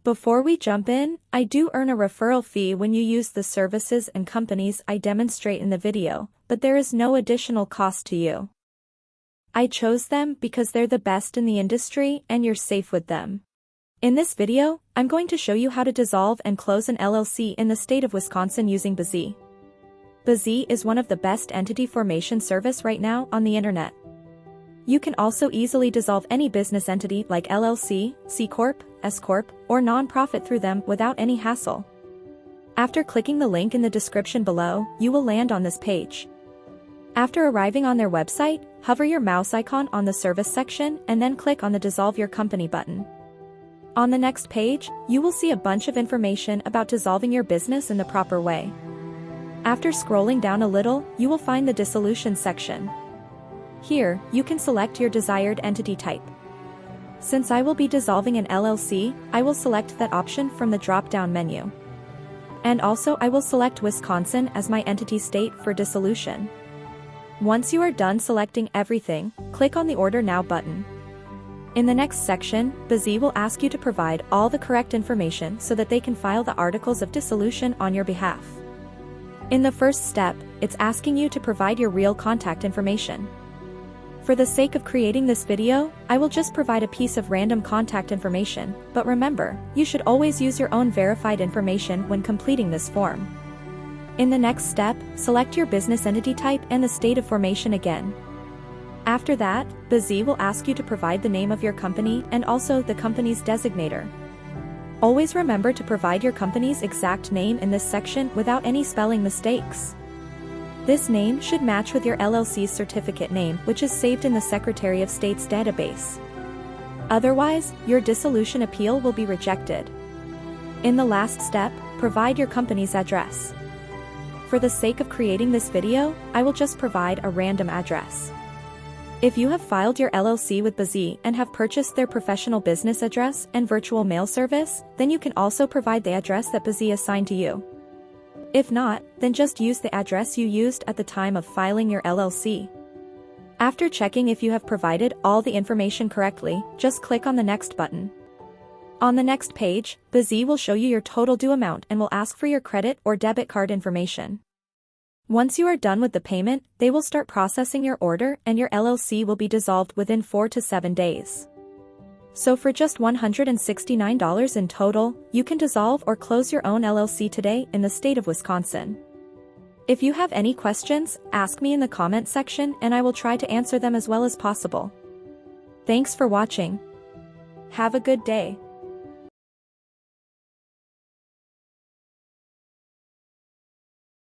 Before we jump in, I do earn a referral fee when you use the services and companies I demonstrate in the video, but there is no additional cost to you. I chose them because they're the best in the industry and you're safe with them. In this video, I'm going to show you how to dissolve and close an LLC in the state of Wisconsin using bizee. Bizee is one of the best entity formation service right now on the internet. You can also easily dissolve any business entity like LLC, C Corp, S Corp, or non-profit through them without any hassle. After clicking the link in the description below, you will land on this page. After arriving on their website, hover your mouse icon on the service section and then click on the Dissolve Your Company button. On the next page, you will see a bunch of information about dissolving your business in the proper way. After scrolling down a little, you will find the Dissolution section. Here, you can select your desired entity type. Since I will be dissolving an LLC, I will select that option from the drop-down menu. And also I will select Wisconsin as my entity state for dissolution. Once you are done selecting everything, click on the Order Now button. In the next section, bizee will ask you to provide all the correct information so that they can file the Articles of Dissolution on your behalf. In the first step, it's asking you to provide your real contact information. For the sake of creating this video, I will just provide a piece of random contact information, but remember, you should always use your own verified information when completing this form. In the next step, select your business entity type and the state of formation again. After that, bizee will ask you to provide the name of your company and also the company's designator. Always remember to provide your company's exact name in this section without any spelling mistakes. This name should match with your LLC's certificate name, which is saved in the Secretary of State's database. Otherwise, your dissolution appeal will be rejected. In the last step, provide your company's address. For the sake of creating this video, I will just provide a random address. If you have filed your LLC with bizee and have purchased their professional business address and virtual mail service, then you can also provide the address that bizee assigned to you. If not, then just use the address you used at the time of filing your LLC. After checking if you have provided all the information correctly, just click on the Next button. On the next page, bizee will show you your total due amount and will ask for your credit or debit card information. Once you are done with the payment, they will start processing your order and your LLC will be dissolved within 4 to 7 days. So for just $169 in total, you can dissolve or close your own LLC today in the state of Wisconsin. If you have any questions, ask me in the comment section and I will try to answer them as well as possible. Thanks for watching. Have a good day.